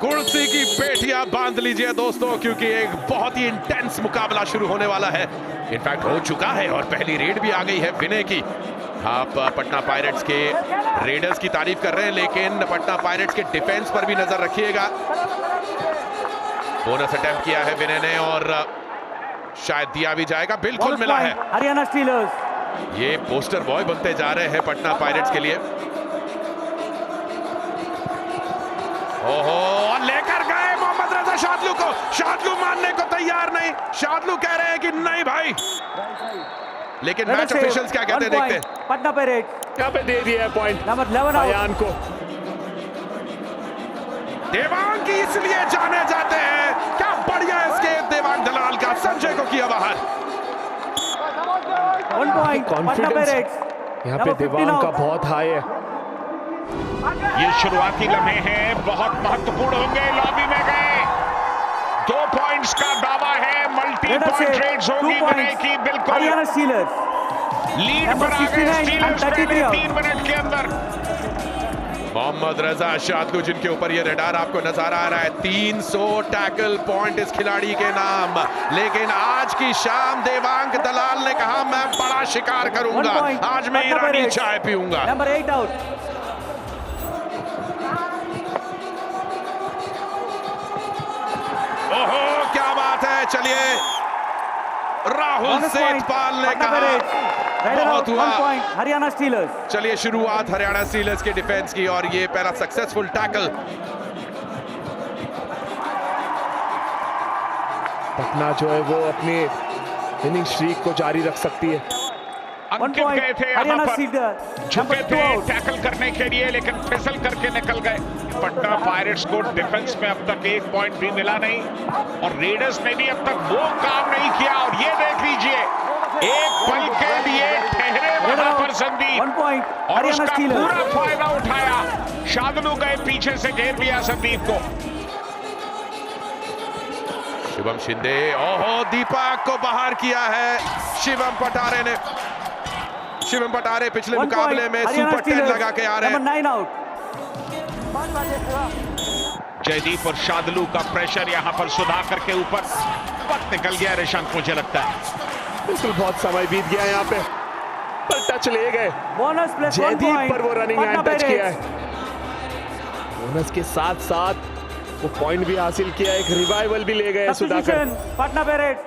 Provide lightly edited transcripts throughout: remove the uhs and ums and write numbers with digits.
कुर्सी की पेटियां बांध लीजिए दोस्तों, क्योंकि एक बहुत ही इंटेंस मुकाबला शुरू होने वाला है। इनफैक्ट हो चुका है और पहली रेड भी आ गई है विनय की। आप पटना पायरेट्स के रेडर्स की तारीफ कर रहे हैं, लेकिन पटना पायरेट्स के डिफेंस पर भी नजर रखिएगा। बोनस अटेम्प्ट किया है विनय ने और शायद दिया भी जाएगा। बिल्कुल मिला है। हरियाणा स्टीलर्स ये पोस्टर बॉय बनते जा रहे हैं पटना पायरेट्स के लिए। ओहो, लेकर गए मोहम्मद रजा शादलू को। शादलू मानने को तैयार नहीं। शादलू कह रहे हैं कि नहीं भाई, लेकिन मैच ऑफिशियल्स क्या कहते हैं देखते हैं। पटना पायरेट्स यहाँ पे दे दिया है पॉइंट नंबर 11 अयान को। देवांग की इसलिए जाने जाते हैं। क्या बढ़िया एस्केप देवांग दलाल का। संजय को किया बाहर। 1 पॉइंट पटना कॉन्फिडेंस पायरेट्स यहाँ पे देवांग का बहुत हाई है। ये शुरुआती लम्हे हैं, बहुत महत्वपूर्ण होंगे। लॉबी में गए, 2 पॉइंट्स का दावा है। मल्टी पॉइंट रेड्स होगी विनय की। बिल्कुल हरियाणा स्टीलर्स लीड पर आ गए स्टीलर्स पहले 3 मिनट के अंदर। मोहम्मद रजा शादलू जिनके ऊपर ये रडार आपको नजर आ रहा है। 300 टैकल पॉइंट इस खिलाड़ी के नाम। लेकिन आज की शाम देवांग दलाल ने कहा मैं बड़ा शिकार करूंगा, आज मैं ईरानी चाय पीऊंगा। Number 8 out. ओहो, क्या बात है। चलिए, राहुल सेठपाल ने कहा बहुत हुआ। हरियाणा स्टीलर्स चलिए, शुरुआत हरियाणा स्टीलर्स के डिफेंस की और ये पहला सक्सेसफुल टैकल। पटना जो है वो अपनी इनिंग स्ट्रीक को जारी रख सकती है। अंकित गए थे यहाँ पर, झुके थे टैकल करने के लिए, लेकिन फिसल करके निकल गए। पटना पायरेट्स को डिफेंस में अब तक 1 पॉइंट भी मिला नहीं और रेडर्स ने भी अब तक वो काम नहीं किया। और ये देख लीजिए, एक पल के लिए ठहरे वहां पर संदीप और उसका पूरा फायदा उठाया। शादलू गए पीछे से घेर लिया संदीप को। शिवम शिंदे, ओहो, दीपक को बाहर किया है शिवम पटारे ने। शिवम पटारे पिछले मुकाबले में सुपर 10 लगा के आ रहे हैं। Number 9 out. जयदीप और शादलू का प्रेशर यहां पर सुधाकर के ऊपर। वक्त निकल गया ऋषांक, मुझे लगता है। बिल्कुल बहुत समय बीत गया यहाँ पे, पर टच ले गए। बोनस प्लस 1 जयदीप पॉइंट पर वो रनिंग हैंड टच किया है। बोनस के साथ साथ वो पॉइंट भी हासिल किया, एक रिवाइवल भी ले गए सुधाकर। पटना पायरेट्स।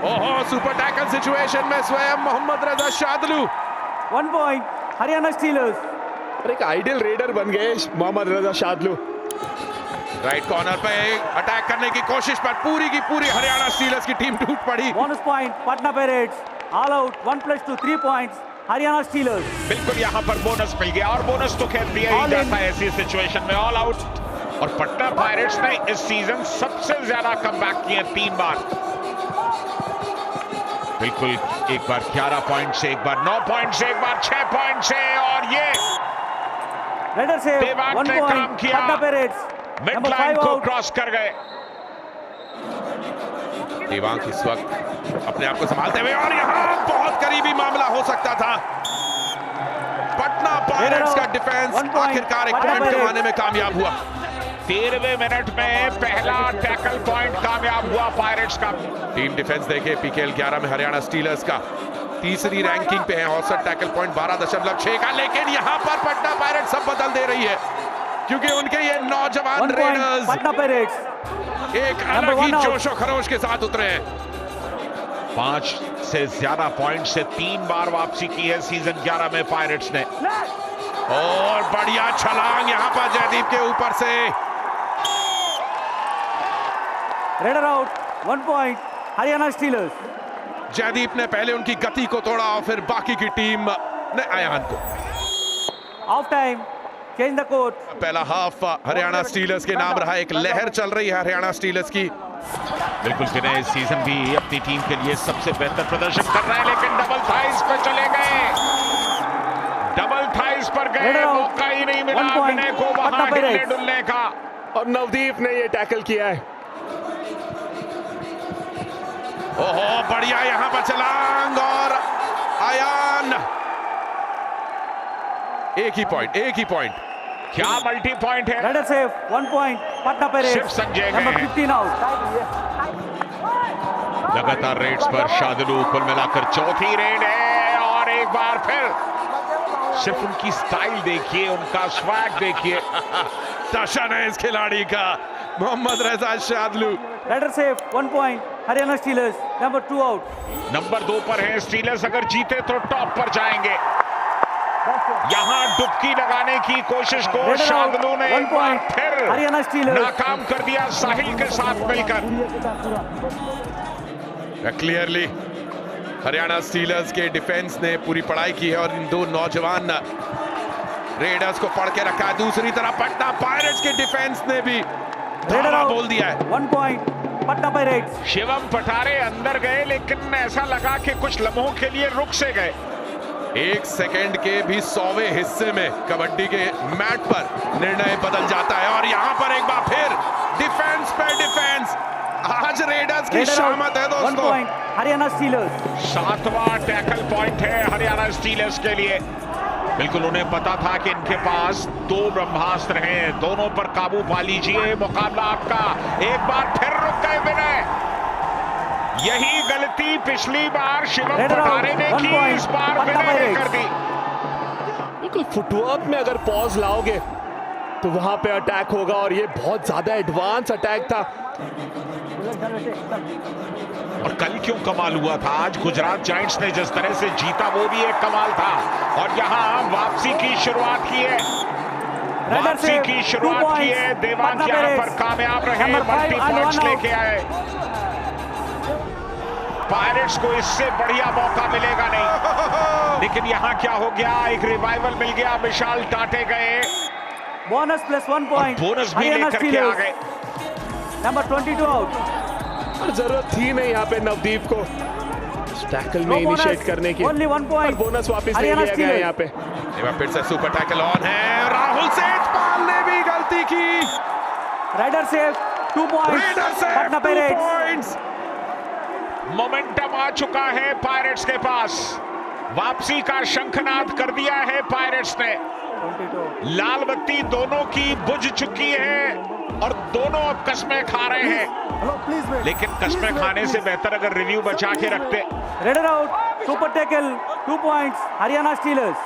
ओहो, सुपर टैकल सिचुएशन में स्वयं मोहम्मद रजा शादलू। 1 point Haryana stealers. और एक आइडियल रेडर बन गए मोहम्मद रजा शादलू। राइट कॉर्नर पे अटैक करने की कोशिश पर पूरी की पूरी हरियाणा स्टीलर्स की टीम टूट पड़ी। Bonus point Patna pirates. All out 1 + 2 3 points Haryana stealers. बिल्कुल यहाँ पर बोनस मिल गया और बोनस तो खैर दिया ही जाता है ऐसी सिचुएशन में। All out. और पटना पायरेट्स ने इस सीजन सबसे ज्यादा कमबैक किए 3 बार। बिल्कुल, एक बार 11 पॉइंट से, एक बार 9 पॉइंट से, एक बार 6 पॉइंट से। और ये रेडर से देवांग ने काम किया, पटना पायरेट्स मिड लाइन को क्रॉस कर गए। देवांग इस वक्त अपने आप को संभालते हुए, और यहाँ बहुत करीबी मामला हो सकता था। पटना पायरेट्स का डिफेंस आखिरकार एक पॉइंट कमाने में कामयाब हुआ। 13वें मिनट में पहला टैकल पॉइंट कामयाब हुआ पायरेट्स का। टीम डिफेंस देखे PKL 11 में हरियाणा स्टीलर्स का तीसरी रैंकिंग पे है। औसत टैकल पॉइंट 12.6 का। लेकिन यहां पर पटना पायरेट्स सब बदल दे रही है, क्योंकि उनके ये नौजवान रेडर्स पटना पायरेट्स एक अलग ही जोशो खरोश के साथ उतरे हैं। 5 से ज्यादा पॉइंट से 3 बार वापसी की है सीजन 11 में पायरेट्स ने। और बढ़िया छलांग यहां पर जयदीप के ऊपर से। Raider out 1 point Haryana Steelers. Jaideep ने पहले उनकी गति को तोड़ा और फिर बाकी की टीम ने अयान को। Of time, change the court. पहला हाफ हरियाणा स्टीलर्स के नाम रहा। एक लहर चल रही है हरियाणा स्टीलर्स की। बिल्कुल, विनय इस सीजन भी अपनी टीम के लिए सबसे बेहतर प्रदर्शन कर रहा है, लेकिन डबल थाइस पे चले गए। डबल थाइस पर गए, मौका ही नहीं मिला विनय को वहां हिलने डुलने का। और नवदीप ने ये टैकल किया है। ओहो, बढ़िया यहां पर छलांग और अयान। एक ही पॉइंट क्या मल्टी पॉइंट है। Raider save 1 point. Patna सिर्फ Pirates. संजय Number गए हैं। 15 out. लगातार रेड्स पर शादुलू, कुल मिलाकर चौथी रेड है और एक बार फिर सिर्फ उनकी स्टाइल देखिए, उनका स्वैग देखिए। टशन है इस खिलाड़ी का, मोहम्मद रजा शादुलू। Raider save 1 point. Haryana Steelers. Number 2 out. Number 2 पर है स्टीलर्स, अगर जीते तो टॉप पर जाएंगे। यहां डुबकी लगाने की कोशिश को Raider out. शादुलू ने 1 एक बार point. फिर Haryana Steelers. नाकाम कर दिया साहिल के साथ मिलकर। क्लियरली हरियाणा स्टीलर्स के डिफेंस ने पूरी पढ़ाई की है और इन दो नौजवान रेडर्स को पढ़ के रखा है। दूसरी तरफ पटना पायरेट्स के डिफेंस ने भी Raider धावा out. बोल दिया है। 1 point. Patna Pirates. Shivam Pathare अंदर गए, लेकिन ऐसा लगा कि कुछ लम्हों के लिए रुक से गए। 1 सेकेंड के भी 100वें हिस्से में कबड्डी के मैट पर निर्णय बदल जाता है और यहां पर एक बार फिर डिफेंस पे डिफेंस। आज रेडर्स की Raider out. शामत है 1 दोस्तों। point. Haryana Steelers. 7वां टैकल पॉइंट है हरियाणा स्टीलर्स के लिए। बिल्कुल उन्हें पता था कि इनके पास 2 ब्रह्मास्त्र हैं, दोनों पर काबू पा लीजिए, मुकाबला आपका। एक बार फिर रुक गए विनय। यही गलती पिछली बार शिवम Raider out. पठारे ने 1 की, point. इस बार Patna विनय ने Pirates. कर दी। बिल्कुल फुटवर्क में अगर पॉज लाओगे तो वहां पे अटैक होगा और ये बहुत ज्यादा एडवांस अटैक था। और कल क्यों कमाल हुआ था, आज गुजरात जायंट्स ने जिस तरह से जीता वो भी एक कमाल था। और यहां वापसी की शुरुआत की है, Raider वापसी save की 2 शुरुआत की points. है। देवांग Patna यहां पर Pirates. कामयाब रहे, Number 5 multi and points 1 out. लेके आए। पायरेट्स को इससे बढ़िया मौका मिलेगा नहीं, लेकिन यहां क्या हो गया, एक रिवाइवल मिल गया, विशाल टाटे गए Bonus plus 1 और point. बोनस भी Haryana लेकर के आ Steelers. गए। Number 22 out. और जरूरत थी नहीं यहाँ पे नवदीप को टैकल में No bonus. इनिशिएट करने की। Only 1 point. और बोनस वापस ले Haryana लिया गया है Steelers. यहाँ पे। एक बार फिर से सुपर टैकल ऑन है। राहुल सेठपाल ने भी गलती की। Raider save 2 points. रेडर से Patna 2 Pirates. पॉइंट्स। मोमेंटम आ चुका है पायरेट्स के पास, वापसी का शंखनाद कर दिया है पायरेट्स ने। 22. लाल बत्ती दोनों की बुझ चुकी है और दोनों अब कस्में खा रहे हैं, लेकिन कस्में खाने से बेहतर अगर रिव्यू बचा के रखते। Raider out. Super tackle 2 points. Haryana Steelers.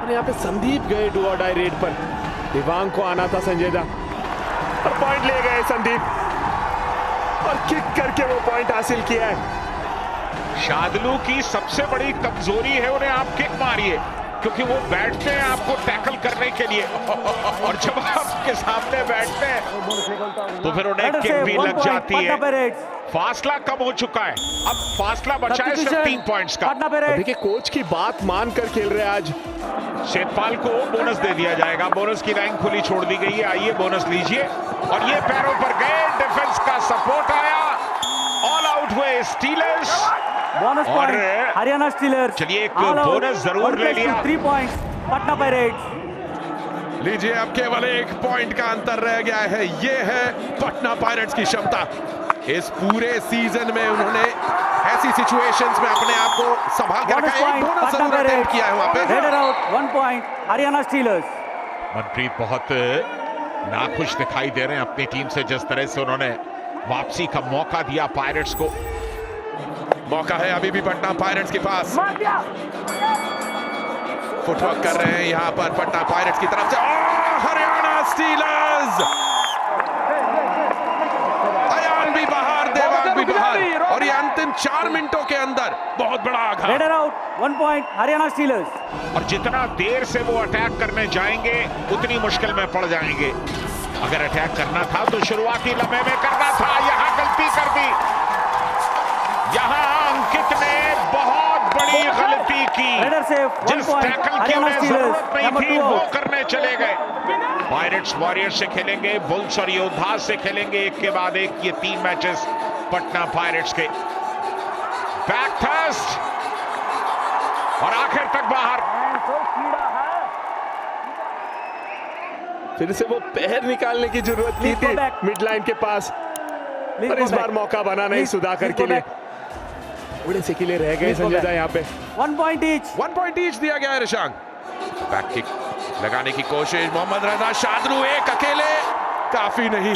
और यहाँ पे संदीप गए डू और डाई रेड पर, दिवांग को आना था संजय दा और पॉइंट ले गए संदीप और किक करके वो पॉइंट हासिल किया है। शादुलू की सबसे बड़ी कमजोरी है उन्हें आप किक मारिए, क्योंकि वो बैठते हैं आपको टैकल करने के लिए और जब आपके सामने बैठते हैं तो फिर उन्हें Raider किक save भी 1 लग point. जाती Patna है। Pirates. फासला कम हो चुका है, अब फासला बचा है सिर्फ 3 पॉइंट्स का। Patna Pirates. देखिए कोच की बात मानकर खेल रहे हैं आज। शेतपाल को बोनस दे दिया जाएगा, बोनस की लाइन खुली छोड़ दी गई है, आइए बोनस लीजिए। और ये पैरों पर गए, डिफेंस का सपोर्ट आया, ऑल आउट हुए स्टीलर्स। Bonus और point. Haryana Steelers. चलिए एक All out. बोनस जरूर 1 ले plus to लिया। 3 points. Patna Pirates. लीजिए, अब केवल 1 पॉइंट का अंतर रह गया है। ये है पटना पायरेट्स की क्षमता। इस पूरे सीजन में उन्होंने ऐसी सिचुएशंस में अपने आप को संभाल के Bonus रखा है। point. बोनस Patna जरूर अटेम्प्ट Pirates. किया है वहां पे। Raider out. 1 point. Haryana Steelers. Manpreet बहुत नाखुश दिखाई दे रहे हैं अपनी टीम से, जिस तरह से उन्होंने वापसी का मौका दिया पायरेट्स को। मौका है अभी भी पटना पायरेट्स के पास। फुटवर्क कर रहे हैं यहाँ पर पटना पायरेट्स की तरफ से। हरियाणा स्टीलर्स, अयान भी बाहर, देवांग भी बाहर और ये अंतिम 4 मिनटों के अंदर बहुत बड़ा आघात। Raider out. 1 point. Haryana Steelers. और जितना देर से वो अटैक करने जाएंगे उतनी मुश्किल में पड़ जाएंगे। अगर अटैक करना था तो शुरुआती लम्हे में करना था, यहां गलती कर दी। यहां अंकित ने बहुत बड़ी गलती की, Raider save 1 जिस point. टैकल की Haryana उन्हें Steelers. जरूरत नहीं Number थी 2 वो out. करने चले गए। पायरेट्स वॉरियर्स से खेलेंगे, बुल्स और योद्धा से खेलेंगे, एक के बाद एक ये 3 मैचेस पटना पायरेट्स के। बैक थर्स्ट और आखिर तक बाहर। फिर से वो पैर निकालने की जरूरत की Please go थी back. मिड लाइन के पास, Please पर go इस back. बार मौका बना नहीं Please, सुधाकर please के go लिए। back. थोड़े से के लिए रह गए Please go संजय back. दा यहाँ पे। 1 point each. 1 पॉइंट ईच दिया गया है ऋषांक। बैक किक लगाने की कोशिश, मोहम्मद रजा शादरू एक अकेले, काफी नहीं।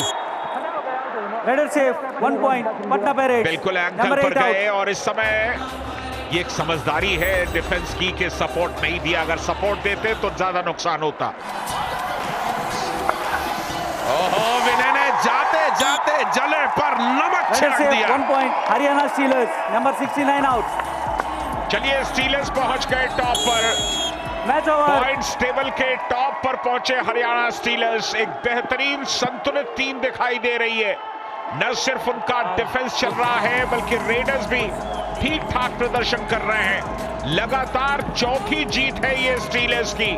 Raider safe, 1 point. Patna Pirates. बिल्कुल एंकल Number पर 8 out. गए और इस समय ये एक समझदारी है डिफेंस की कि सपोर्ट नहीं दिया। अगर सपोर्ट देते तो ज्यादा नुकसान होता। ओहो, विनय ने जाते जाते जले पर नमक Raider छिड़क safe, दिया। 1 point. Haryana Steelers. Number 69 out. चलिए स्टीलर्स पहुंच गए टॉप पर, Match over. पॉइंट्स टेबल के टॉप पर पहुंचे हरियाणा स्टीलर्स। एक बेहतरीन संतुलित टीम दिखाई दे रही है। न सिर्फ उनका डिफेंस चल रहा है बल्कि रेडर्स भी ठीक ठाक प्रदर्शन कर रहे हैं। लगातार चौथी जीत है ये स्टीलर्स की।